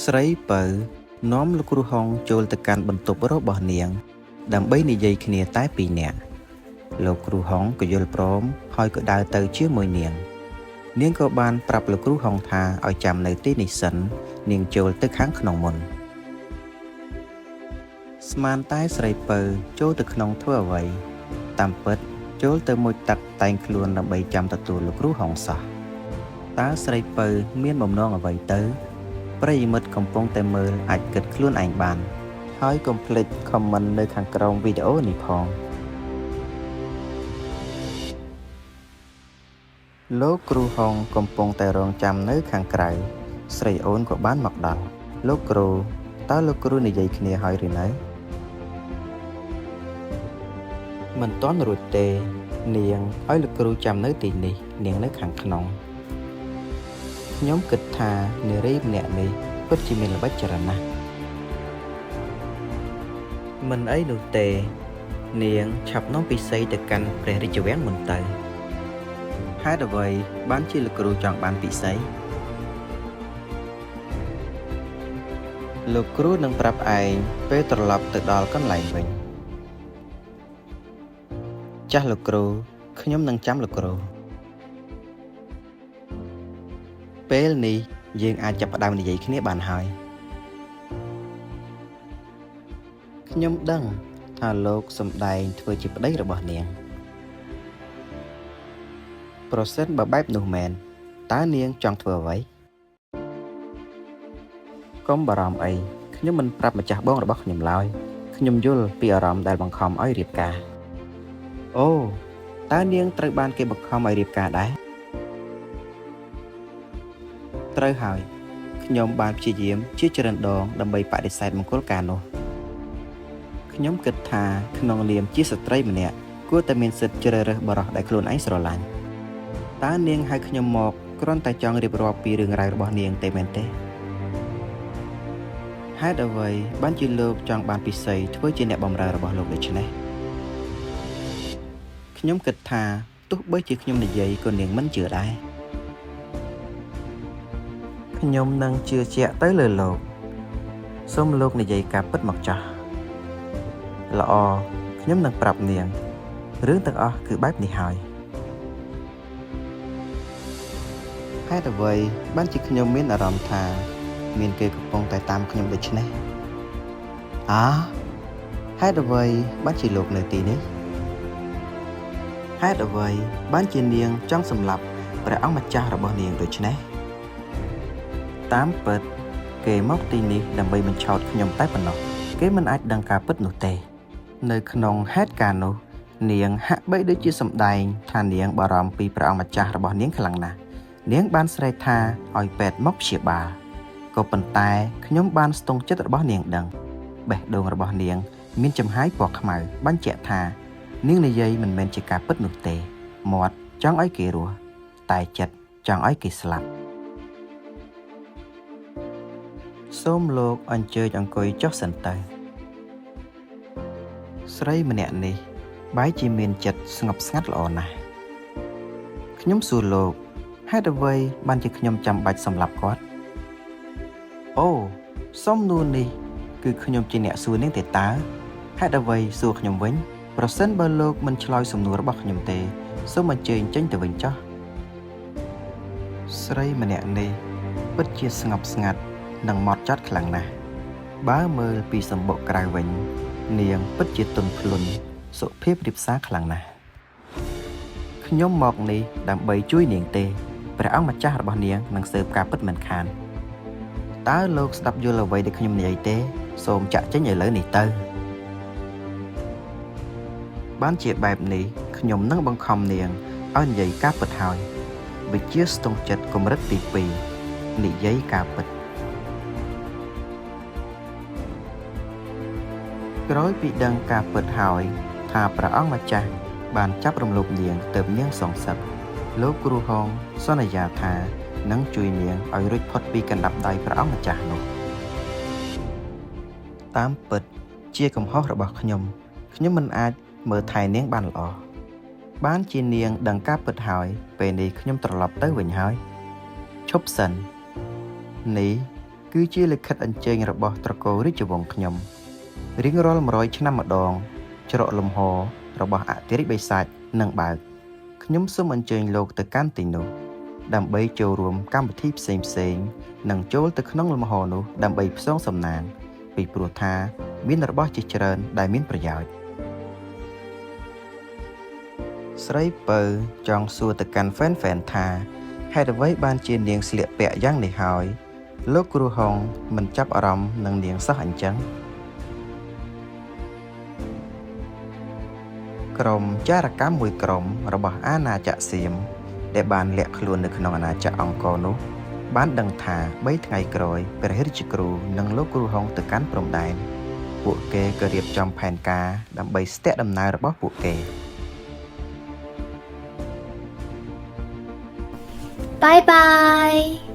ស្រីពៅនាំលោកគ្រូហុងចូលទៅកាន់បន្ទប់របស់នាងដើម្បីនិយាយគ្នាតែពីរនាក់លោកគ្រូហុងក៏យល់ព្រមហើយក៏ដើរទៅជាមួយនាងក៏បានប្រាប់លោកគ្រូហុងថាឲ្យចាំនៅទីនេះសិននាងចូលទៅខាងក្នុងមុនស្មានតែស្រីពៅចូលទៅក្នុងធ្វើអ្វីតាមពិតចូលទៅមុជទឹកតែងខ្លួនដើម្បីចាំទទួលលោកគ្រូហុងសោះតើស្រីពៅមានបំណងអ្វីទៅប្រិយមិត្តកំពុងតែមើលអាចគិតខ្លួនឯងបានហើយកុំភ្លេច comment នៅខាងក្រោមវីដេអូនេះផងលោកគ្រូហុងកំពុងតែរងចាំនៅខាងក្រៅស្រីអូនក៏បានមកដល់លោកគ្រូតើលោកគ្រូនិយាយគ្នាហើយឬនៅមិនទាន់រួចទេនាងឲ្យលោកគ្រូចាំនៅទីនេះនាងនៅខាងក្នុងខ្ញុំគិតថានារីម្នាក់នេះពិតជាមានល្បិចចរណាស់មិនអីនោះទេនាងឆាប់នាំពិសីទៅកាន់ព្រះរាជវាំងមុនទៅហេតុអ្វីបានជាលោកគ្រូចង់បានពិសីលោកគ្រូនឹងប្រាប់ឯងពេលត្រឡប់ទៅដល់កន្លែងវិញចាស់លោកគ្រូខ្ញុំនឹងចាំលោកគ្រូពេលនេះយើងអាចចាប់ផ្ដើមនិយាយគ្នាបានហើយខ្ញុំដឹងថាលោកសម្ដែងធ្វើជាប្តីរបស់នាងប្រសិនបើបែបនោះមែនតើនាងចង់ធ្វើអ្វីកុំបារម្ភអីខ្ញុំមិនប្រាប់ម្ចាស់បងរបស់ខ្ញុំឡើយខ្ញុំយល់ពីអារម្មណ៍ដែលបង្ខំឲ្យរៀបការអូតើនាងត្រូវបានគេបង្ខំឲ្យរៀបការដែរត្រូវហើយខ្ញុំបានព្យាយាមជាច្រើនដងដើម្បីបដិសេធមង្គលការនោះខ្ញុំគិតថាក្នុងនាមជាស្ត្រីម្នាក់គួរតែមានសិទ្ធិជ្រើសរើសបរិសុទ្ធដែលខ្លួនឯងស្រឡាញ់តើនាងហៅខ្ញុំមកគ្រាន់តែចង់រៀបរាប់ពីរឿងរ៉ាវរបស់នាងទេមែនទេហេតុអ្វីបានជាលោកចង់បានពិសីធ្វើជាអ្នកបម្រើរបស់លោកដូច្នេះខ្ញុំគិតថាទោះបីជាខ្ញុំនិយាយក៏នាងមិនជឿដែរខ្ញុំនឹងជឿជាក់ទៅលើលោកសូមលោកនិយាយការពិតមកចាស់ល្អខ្ញុំនឹងប្រាប់នាងរឿងទាំងអស់គឺបែបនេះហើយហេតុអ្វីបានជាខ្ញុំមានអារម្មណ៍ថាមានគេកំពុងតែតាមខ្ញុំដូច្នេះហេតុអ្វីបានជាលោកនៅទីនេះហេតុអ្វីបានជានាងចង់សម្លាប់ព្រះអង្គម្ចាស់របស់នាងដូច្នេះតាមពិតគេមកទីនេះដើម្បីបញ្ឆោតខ្ញុំតែប៉ុណ្ណោះគេមិនអាចដឹងការពិតនោះទេនៅក្នុងហេតុការណ៍នោះនាងហាក់បីដូចជាសម្ដែងថានាងបារម្ភពីព្រះអង្គម្ចាស់របស់នាងខ្លាំងណាស់នាងបានស្រែកថាឲ្យពេទ្យមកព្យាបាលក៏ប៉ុន្តែខ្ញុំបានស្ទង់ចិត្តរបស់នាងដឹងបេះដូងរបស់នាងមានចំហាយពណ៌ខ្មៅបញ្ជាក់ថានាងនិយាយមិនមែនជាការពិតនោះទេមាត់ចង់ឲ្យគេរស់តែចិត្តចង់ឲ្យគេស្លាប់សូមលោកអញ្ជើញអង្គុយចុះសិនទៅស្រីម្នាក់នេះបែរជាមានចិត្តស្ងប់ស្ងាត់ល្អណាស់ខ្ញុំសួរលោកហេតុអ្វីបានជាខ្ញុំចាំបាច់សម្លាប់គាត់អូសំណួរនេះគឺខ្ញុំជាអ្នកសួរនាងទេតើហេតុអ្វីសួរខ្ញុំវិញប្រសិនបើលោកមិនឆ្លើយសំណួររបស់ខ្ញុំទេសូមអញ្ជើញចេញទៅវិញចុះស្រីម្នាក់នេះពិតជាស្ងប់ស្ងាត់និងហ្មត់ចត់ខ្លាំងណាស់បើមើលពីសម្បុកក្រៅវិញនាងពិតជាទន់ភ្លន់សុភាពរាបសារខ្លាំងណាស់ខ្ញុំមកនេះដើម្បីជួយនាងទេព្រះអង្គម្ចាស់របស់នាងនឹងស៊ើបការពិតមិនខានតើលោកស្ដាប់យល់អ្វីដែលខ្ញុំនិយាយទេសូមចាក់ចេញឥឡូវនេះទៅបានជាបែបនេះខ្ញុំនឹងបង្ខំនាងឲ្យនិយាយការពិតហើយវិជាស្ទង់ចិត្តកម្រិតទី2និយាយការពិតក្រោយពីដឹងការពិតហើយថាព្រះអង្គម្ចាស់បានចាប់រំលោភនាងទើបនាងសងសឹកលោកគ្រូហុងសន្យាថានឹងជួយនាងឲ្យរួចផុតពីកណ្ដាប់ដៃព្រះអង្គម្ចាស់នោះតាមពិតជាកំហុសរបស់ខ្ញុំមិនអាចមើលថែនាងបានល្អបានជានាងដឹងការពិតហើយពេលនេះខ្ញុំត្រឡប់ទៅវិញហើយឈប់សិននេះ គឺជាលិខិតអញ្ជើញរបស់ត្រកូលរាជវង្សខ្ញុំរៀងរាល់100ឆ្នាំម្ដងច្រកលំហរបស់អធិរាជបិសាចនឹងបើកខ្ញុំសូមអញ្ជើញលោកទៅកាន់ទីនោះដើម្បីចូលរួមកម្មវិធីផ្សេងៗនិងចូលទៅក្នុងលំហនោះដើម្បីផ្សងសំណាងពីព្រោះថាមានរបស់ជាច្រើនដែលមានប្រយោជន៍ស្រីពៅចង់សួរទៅកាន់ហ្វេនថាហេតុអ្វីបានជានាងស្លៀកពាក់យ៉ាងនេះហើយលោកគ្រូហុងមិនចាប់អារម្មណ៍នឹងនាងសោះអញ្ចឹងក្រុមចារកម្មមួយក្រុមរបស់អាណាចក្រសៀមដែលបានលាក់ខ្លួននៅក្នុងអាណាចក្រអង្គរនោះបានដឹងថា3ថ្ងៃក្រោយព្រះរាជគ្រូនិងលោកគ្រូហុងទៅកាន់ព្រំដែនពួកគេក៏រៀបចំផែនការដើម្បីស្ទាក់ដំណើររបស់ពួកគេ Bye bye.